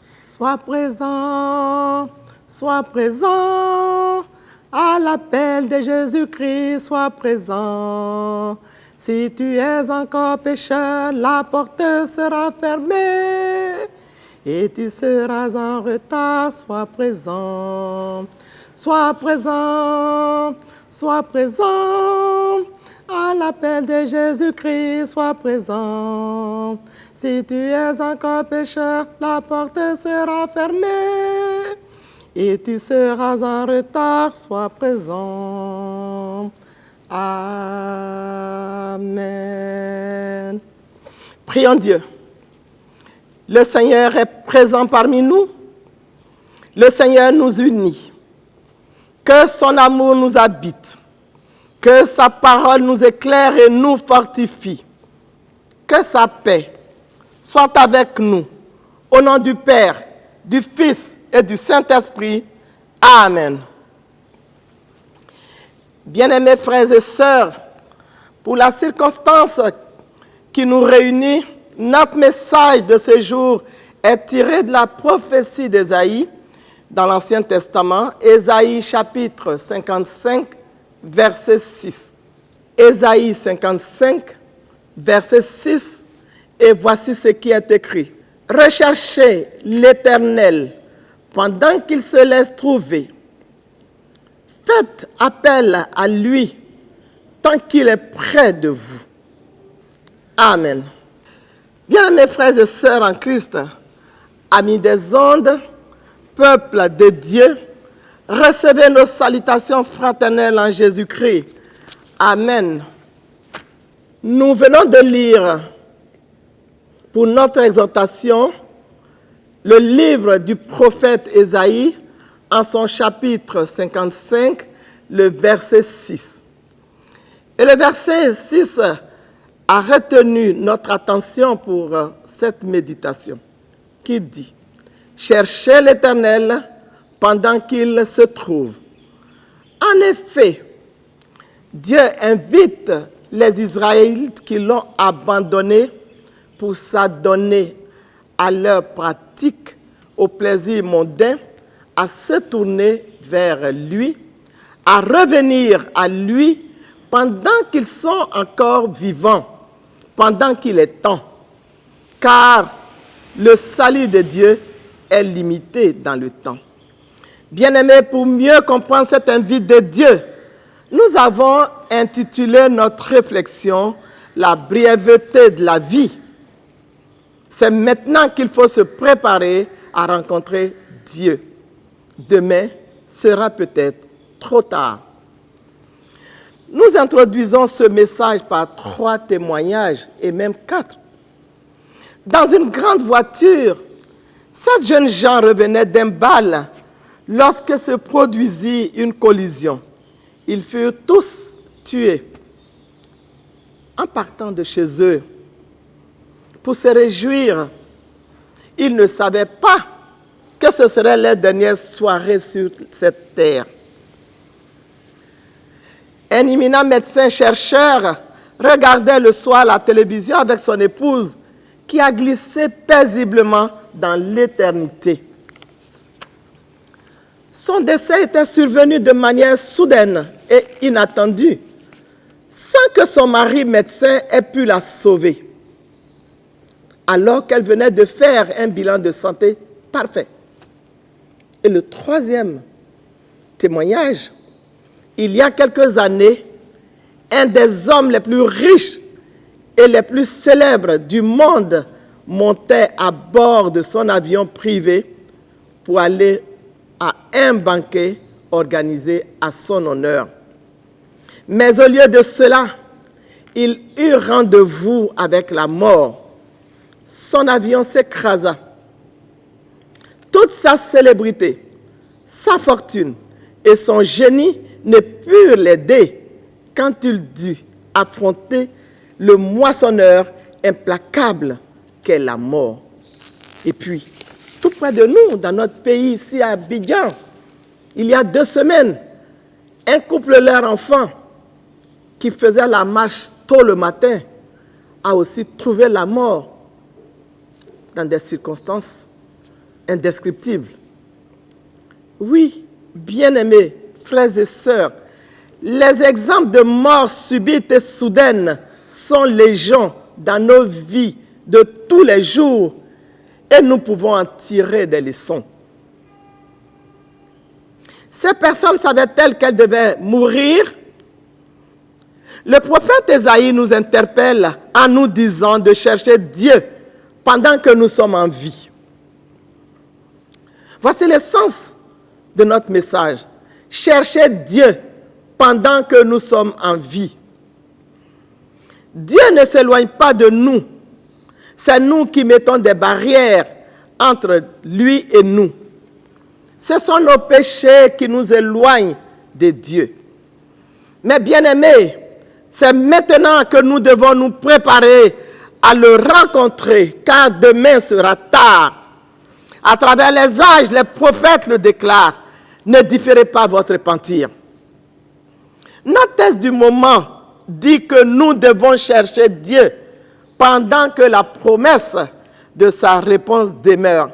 sois présent, à l'appel de Jésus-Christ, sois présent. Si tu es encore pécheur, la porte sera fermée et tu seras en retard, sois présent. Sois présent, à l'appel de Jésus-Christ, sois présent. Si tu es encore pécheur, la porte sera fermée et tu seras en retard, sois présent. Amen. Prions Dieu. Le Seigneur est présent parmi nous. Le Seigneur nous unit. Que son amour nous habite. Que sa parole nous éclaire et nous fortifie. Que sa paix soit avec nous. Au nom du Père, du Fils et du Saint-Esprit. Amen. Bien-aimés frères et sœurs, pour la circonstance qui nous réunit, notre message de ce jour est tiré de la prophétie d'Ésaïe dans l'Ancien Testament, Ésaïe chapitre 55, verset 6. Ésaïe 55, verset 6, et voici ce qui est écrit. Recherchez l'Éternel pendant qu'il se laisse trouver. Faites appel à lui tant qu'il est près de vous. Amen. Bien, mes frères et sœurs en Christ, amis des ondes, peuple de Dieu, recevez nos salutations fraternelles en Jésus-Christ. Amen. Nous venons de lire pour notre exhortation le livre du prophète Ésaïe en son chapitre 55, le verset 6. Et le verset 6 a retenu notre attention pour cette méditation qui dit « Cherchez l'Éternel pendant qu'il se trouve ». En effet, Dieu invite les Israélites qui l'ont abandonné pour s'adonner à leurs pratiques, au plaisir mondain, à se tourner vers lui, à revenir à lui pendant qu'ils sont encore vivants, pendant qu'il est temps. Car le salut de Dieu est limité dans le temps. Bien-aimés, pour mieux comprendre cette invite de Dieu, nous avons intitulé notre réflexion « La brièveté de la vie ». C'est maintenant qu'il faut se préparer à rencontrer Dieu. Demain sera peut-être trop tard. Nous introduisons ce message par 3 témoignages, et même 4. Dans une grande voiture, 7 jeunes gens revenaient d'un bal lorsque se produisit une collision. Ils furent tous tués. En partant de chez eux, pour se réjouir, ils ne savaient pas que ce serait leur dernière soirée sur cette terre. Un éminent médecin-chercheur regardait le soir la télévision avec son épouse qui a glissé paisiblement dans l'éternité. Son décès était survenu de manière soudaine et inattendue, sans que son mari médecin ait pu la sauver, alors qu'elle venait de faire un bilan de santé parfait. Et le 3e témoignage, il y a quelques années, un des hommes les plus riches et les plus célèbres du monde montait à bord de son avion privé pour aller à un banquet organisé à son honneur. Mais au lieu de cela, il eut rendez-vous avec la mort. Son avion s'écrasa. Toute sa célébrité, sa fortune et son génie ne purent l'aider quand il dut affronter le moissonneur implacable qu'est la mort. Et puis, tout près de nous, dans notre pays, ici à Abidjan, il y a 2 semaines, un couple, leur enfant, qui faisait la marche tôt le matin, a aussi trouvé la mort dans des circonstances indescriptible. Oui, bien-aimés, frères et sœurs, les exemples de mort subite et soudaine sont légion dans nos vies de tous les jours et nous pouvons en tirer des leçons. Ces personnes savaient-elles qu'elles devaient mourir? Le prophète Ésaïe nous interpelle en nous disant de chercher Dieu pendant que nous sommes en vie. Voici le sens de notre message. Chercher Dieu pendant que nous sommes en vie. Dieu ne s'éloigne pas de nous. C'est nous qui mettons des barrières entre lui et nous. Ce sont nos péchés qui nous éloignent de Dieu. Mais bien-aimés, c'est maintenant que nous devons nous préparer à le rencontrer, car demain sera tard. À travers les âges, les prophètes le déclarent. Ne différez pas votre repentir. Notre texte du moment dit que nous devons chercher Dieu pendant que la promesse de sa réponse demeure.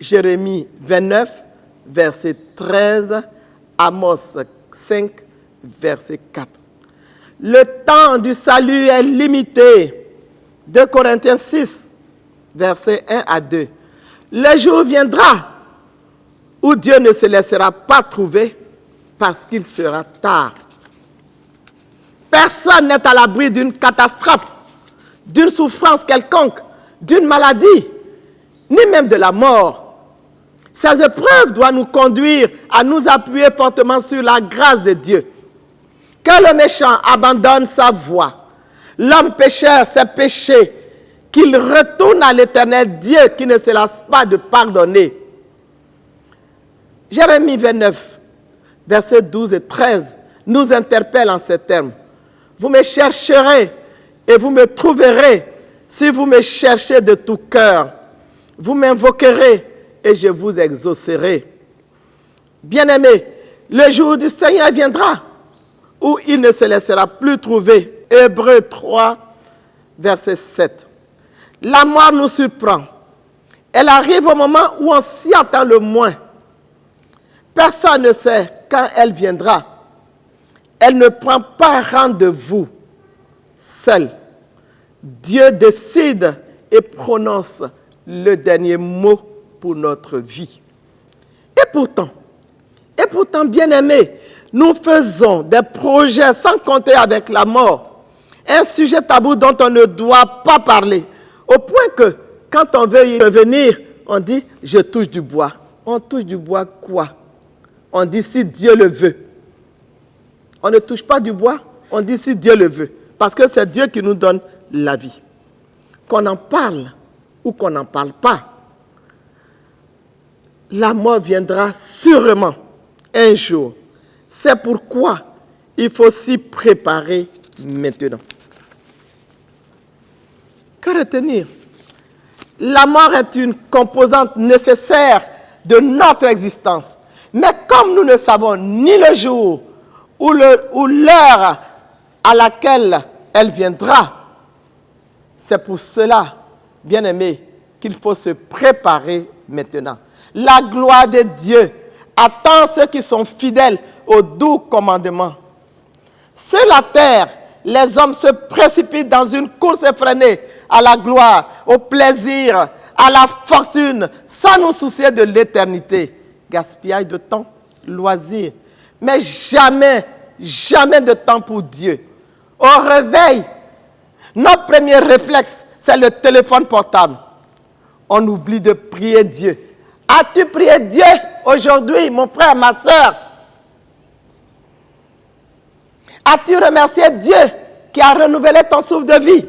Jérémie 29, verset 13, Amos 5, verset 4. Le temps du salut est limité. 2 Corinthiens 6, versets 1 à 2. Le jour viendra où Dieu ne se laissera pas trouver parce qu'il sera tard. Personne n'est à l'abri d'une catastrophe, d'une souffrance quelconque, d'une maladie, ni même de la mort. Ces épreuves doivent nous conduire à nous appuyer fortement sur la grâce de Dieu. Que le méchant abandonne sa voie, l'homme pécheur ses péchés, qu'il retourne à l'Éternel Dieu qui ne se lasse pas de pardonner. Jérémie 29, versets 12 et 13 nous interpelle en ces termes. Vous me chercherez et vous me trouverez si vous me cherchez de tout cœur. Vous m'invoquerez et je vous exaucerai. Bien-aimés, le jour du Seigneur viendra où il ne se laissera plus trouver. Hébreux 3, verset 7. La mort nous surprend. Elle arrive au moment où on s'y attend le moins. Personne ne sait quand elle viendra. Elle ne prend pas rendez-vous seule. Dieu décide et prononce le dernier mot pour notre vie. Et pourtant, bien-aimés, nous faisons des projets sans compter avec la mort. Un sujet tabou dont on ne doit pas parler. Au point que, quand on veut y revenir, on dit « je touche du bois ». On touche du bois quoi? On dit « si Dieu le veut ». On ne touche pas du bois, on dit « si Dieu le veut ». Parce que c'est Dieu qui nous donne la vie. Qu'on en parle ou qu'on n'en parle pas, la mort viendra sûrement un jour. C'est pourquoi il faut s'y préparer maintenant. Que retenir? La mort est une composante nécessaire de notre existence. Mais comme nous ne savons ni le jour ou l'heure à laquelle elle viendra, c'est pour cela, bien-aimés, qu'il faut se préparer maintenant. La gloire de Dieu attend ceux qui sont fidèles aux doux commandements. Sur la terre, les hommes se précipitent dans une course effrénée à la gloire, au plaisir, à la fortune, sans nous soucier de l'éternité. Gaspillage de temps, loisirs, mais jamais de temps pour Dieu. Au réveil, notre premier réflexe, c'est le téléphone portable. On oublie de prier Dieu. As-tu prié Dieu aujourd'hui, mon frère, ma soeur? As-tu remercié Dieu qui a renouvelé ton souffle de vie?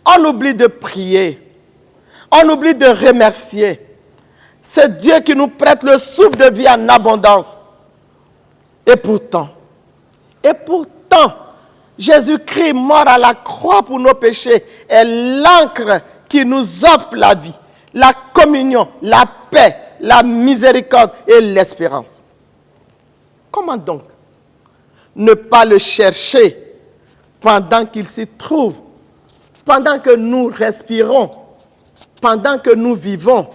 On oublie de prier. On oublie de remercier. C'est Dieu qui nous prête le souffle de vie en abondance. Et pourtant, Jésus-Christ, mort à la croix pour nos péchés, est l'encre qui nous offre la vie, la communion, la paix, la miséricorde et l'espérance. Comment donc ne pas le chercher pendant qu'il s'y trouve, pendant que nous respirons? pendant que nous vivons.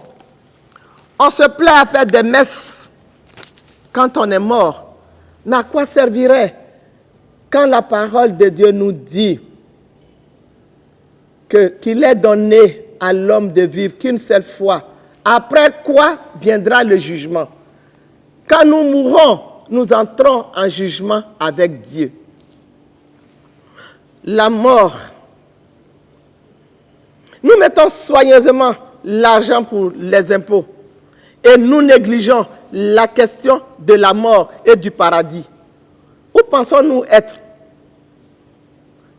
On se plaît à faire des messes quand on est mort. Mais à quoi servirait quand la parole de Dieu nous dit qu'il est donné à l'homme de vivre qu'une seule fois, après quoi viendra le jugement? Quand nous mourrons, nous entrons en jugement avec Dieu. La mort. Nous mettons soigneusement l'argent pour les impôts et nous négligeons la question de la mort et du paradis. Où pensons-nous être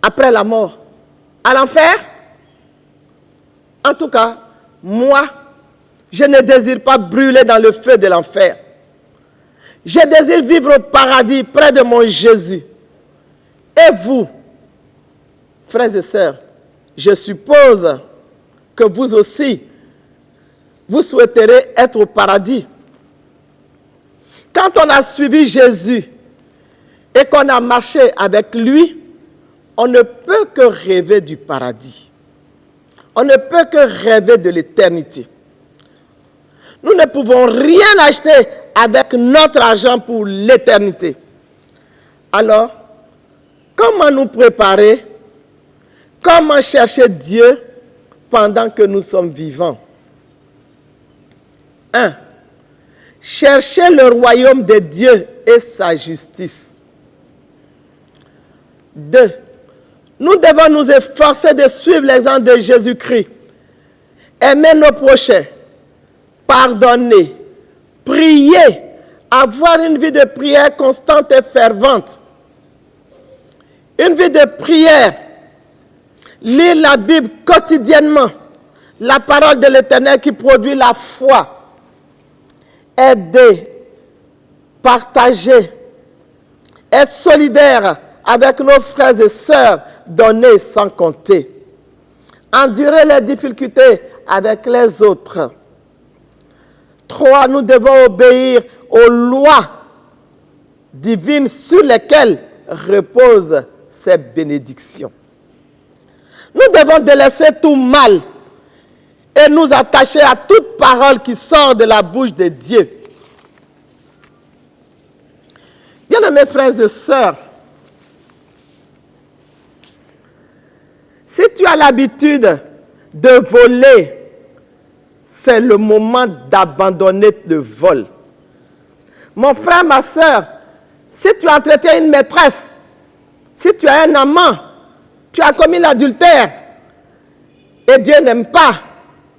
après la mort? À l'enfer? En tout cas, moi, je ne désire pas brûler dans le feu de l'enfer. Je désire vivre au paradis près de mon Jésus. Et vous, frères et sœurs, je suppose que vous aussi, vous souhaiterez être au paradis. Quand on a suivi Jésus et qu'on a marché avec lui, on ne peut que rêver du paradis. On ne peut que rêver de l'éternité. Nous ne pouvons rien acheter avec notre argent pour l'éternité. Alors, comment nous préparer? Comment chercher Dieu pendant que nous sommes vivants? 1. Chercher le royaume de Dieu et sa justice. 2. Nous devons nous efforcer de suivre l'exemple de Jésus-Christ. Aimer nos prochains, pardonner, prier, avoir une vie de prière constante et fervente. Une vie de prière, lire la Bible quotidiennement, la parole de l'Éternel qui produit la foi, aider, partager, être solidaire avec nos frères et sœurs, donner sans compter, endurer les difficultés avec les autres. 3. Nous devons obéir aux lois divines sur lesquelles reposent ces bénédictions. Nous devons délaisser tout mal et nous attacher à toute parole qui sort de la bouche de Dieu. Bien-aimés frères et sœurs, si tu as l'habitude de voler, c'est le moment d'abandonner le vol. Mon frère, ma sœur, si tu as traité une maîtresse, si tu as un amant, tu as commis l'adultère, et Dieu n'aime pas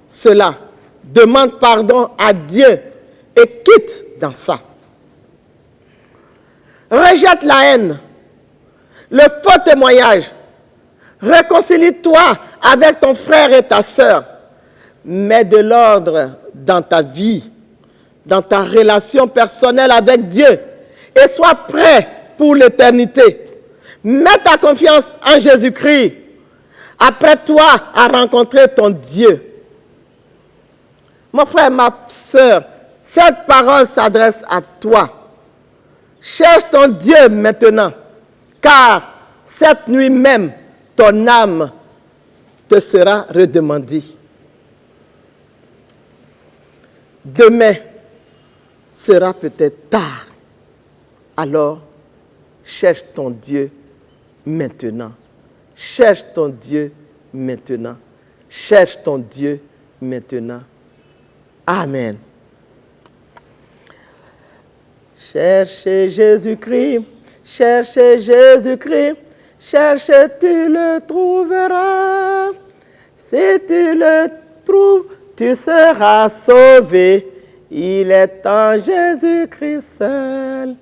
cela, demande pardon à Dieu et quitte dans ça. Rejette la haine, le faux témoignage. Réconcilie-toi avec ton frère et ta sœur. Mets de l'ordre dans ta vie, dans ta relation personnelle avec Dieu et sois prêt pour l'éternité. Mets ta confiance en Jésus-Christ. Apprête-toi à rencontrer ton Dieu. Mon frère, ma sœur, cette parole s'adresse à toi. Cherche ton Dieu maintenant, car cette nuit même, ton âme te sera redemandée. Demain sera peut-être tard. Alors, cherche ton Dieu maintenant. Cherche ton Dieu maintenant. Cherche ton Dieu maintenant. Amen. Cherchez Jésus-Christ, cherchez Jésus-Christ, cherche, tu le trouveras. Si tu le trouves, tu seras sauvé. Il est en Jésus-Christ seul.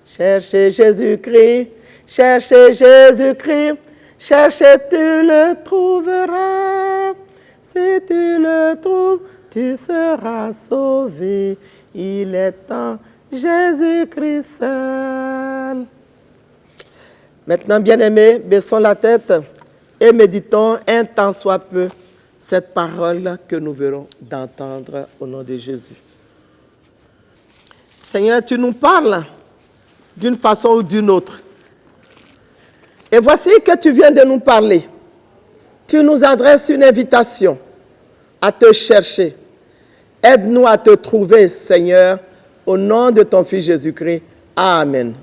Cherchez Jésus-Christ, cherchez Jésus-Christ, cherche, tu le trouveras. Si tu le trouves, tu seras sauvé. Il est en Jésus-Christ seul. Maintenant, bien-aimés, baissons la tête et méditons un tant soit peu cette parole que nous verrons d'entendre au nom de Jésus. Seigneur, tu nous parles d'une façon ou d'une autre. Et voici que tu viens de nous parler. Tu nous adresses une invitation à te chercher. Aide-nous à te trouver, Seigneur, au nom de ton Fils Jésus-Christ. Amen.